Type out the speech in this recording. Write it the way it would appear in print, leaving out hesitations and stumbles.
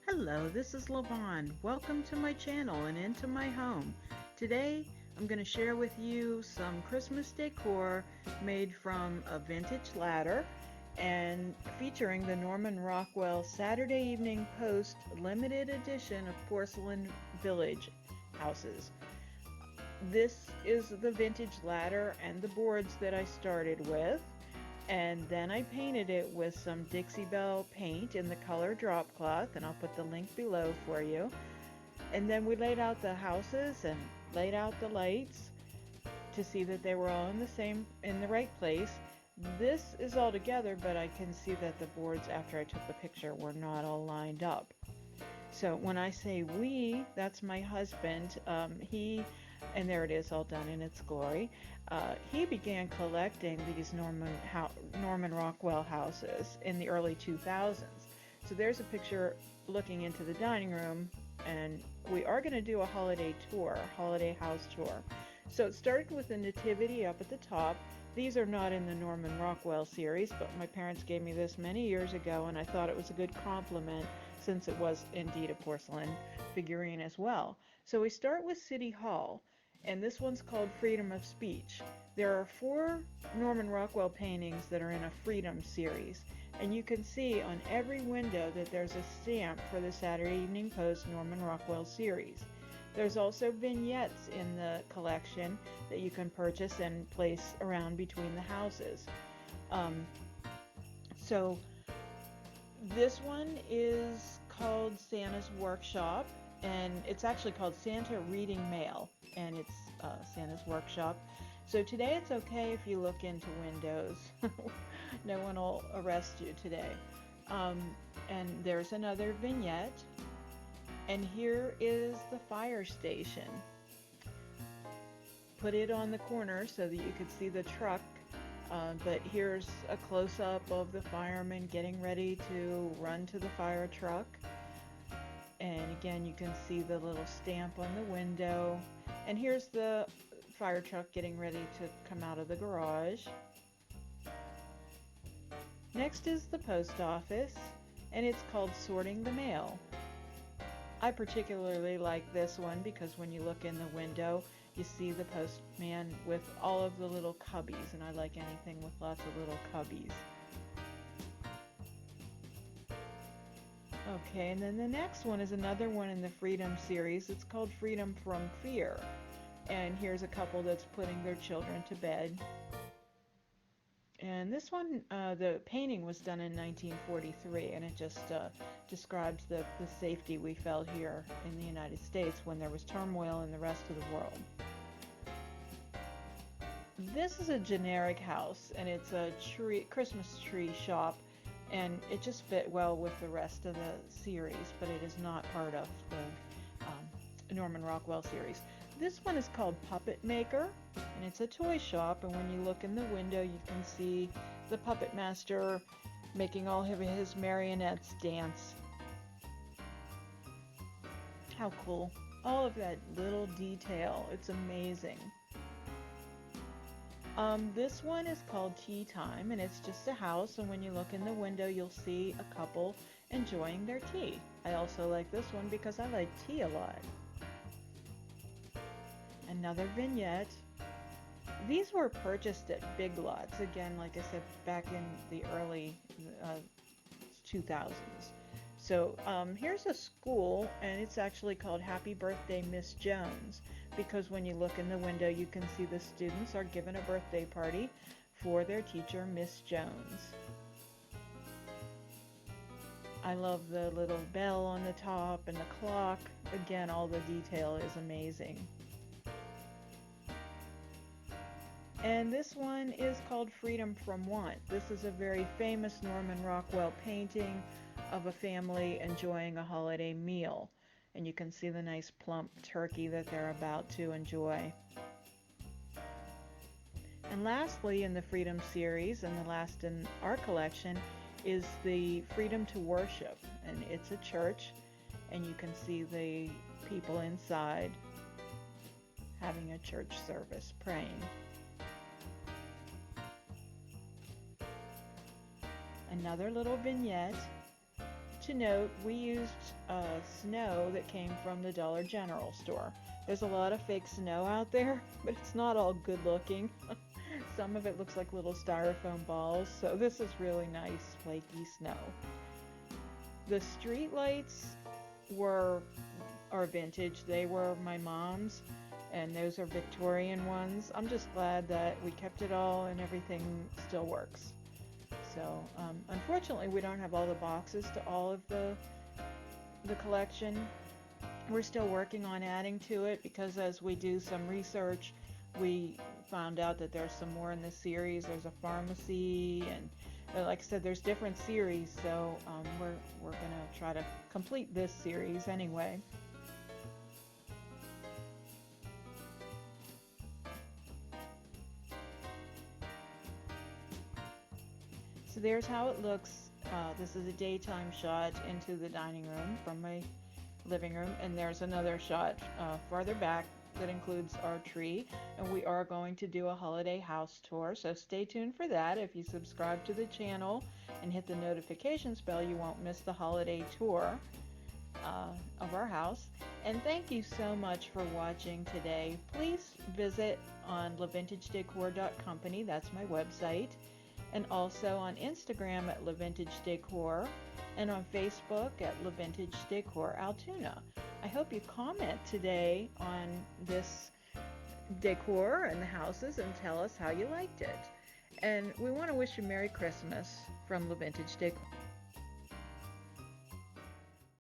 Hello, this is Lavon. Welcome to my channel and into my home. Today I'm going to share with you some Christmas decor made from a vintage ladder and featuring the Norman Rockwell Saturday Evening Post limited edition of porcelain village houses. This is the vintage ladder and the boards that I started with. And then I painted it with some Dixie Belle paint in the color drop cloth, and I'll put the link below for you. And then we laid out the houses and laid out the lights to see that they were all in the right place. This is all together, but I can see that the boards after I took the picture were not all lined up. So when I say we, that's my husband. And there it is, all done in its glory. He began collecting these Norman Rockwell houses in the early 2000s. So there's a picture looking into the dining room, and we are going to do a holiday house tour. So it started with the nativity up at the top. These are not in the Norman Rockwell series, but my parents gave me this many years ago, and I thought it was a good compliment since it was indeed a porcelain figurine as well. So we start with City Hall, and this one's called Freedom of Speech. There are 4 Norman Rockwell paintings that are in a Freedom series, and you can see on every window that there's a stamp for the Saturday Evening Post Norman Rockwell series. There's also vignettes in the collection that you can purchase and place around between the houses. Um, so this one is called Santa's Workshop, and it's actually called Santa Reading Mail, and it's Santa's Workshop. So today it's okay if you look into windows. No one will arrest you today. Um, and there's another vignette, and here is the fire station. Put it on the corner so that you could see the truck. But here's a close-up of the fireman getting ready to run to the fire truck. And again, you can see the little stamp on the window. And here's the fire truck getting ready to come out of the garage. Next is the post office, and it's called Sorting the Mail. I particularly like this one because when you look in the window, you see the postman with all of the little cubbies, and I like anything with lots of little cubbies. Okay, and then the next one is another one in the Freedom series. It's called Freedom from Fear. And here's a couple that's putting their children to bed. And this one, the painting was done in 1943, and it just describes the safety we felt here in the United States when there was turmoil in the rest of the world. This is a generic house, and it's a Christmas tree shop, and it just fit well with the rest of the series, but it is not part of the Norman Rockwell series. This one is called Puppet Maker, and it's a toy shop, and when you look in the window you can see the puppet master making all of his marionettes dance. How cool. All of that little detail, it's amazing. This one is called Tea Time, and it's just a house, and when you look in the window you'll see a couple enjoying their tea. I also like this one because I like tea a lot. Another vignette. These were purchased at Big Lots, again, like I said, back in the early 2000s. So here's a school, and it's actually called Happy Birthday Miss Jones, because when you look in the window you can see the students are given a birthday party for their teacher, Miss Jones. I love the little bell on the top and the clock. Again, all the detail is amazing. And this one is called Freedom from Want. This is a very famous Norman Rockwell painting of a family enjoying a holiday meal. And you can see the nice plump turkey that they're about to enjoy. And lastly, in the Freedom series, and the last in our collection, is the Freedom to Worship. And it's a church, and you can see the people inside having a church service, praying. Another little vignette to note, we used snow that came from the Dollar General store. There's a lot of fake snow out there, but it's not all good looking. Some of it looks like little styrofoam balls, so this is really nice flaky snow. The street lights are vintage. They were my mom's, and those are Victorian ones. I'm just glad that we kept it all and everything still works. So unfortunately, we don't have all the boxes to all of the collection. We're still working on adding to it because as we do some research, we found out that there's some more in this series. There's a pharmacy, and like I said, there's different series. So we're gonna try to complete this series anyway. So there's how it looks. This is a daytime shot into the dining room from my living room, and there's another shot farther back that includes our tree, and we are going to do a holiday house tour, so stay tuned for that. If you subscribe to the channel and hit the notifications bell, you won't miss the holiday tour of our house. And thank you so much for watching today. Please visit on lavintagedecor.company, that's my website, and also on Instagram at lavintagedecor, and on Facebook at Lavintage Decor Altoona. I hope you comment today on this decor and the houses and tell us how you liked it. And we want to wish you Merry Christmas from Lavintage Decor.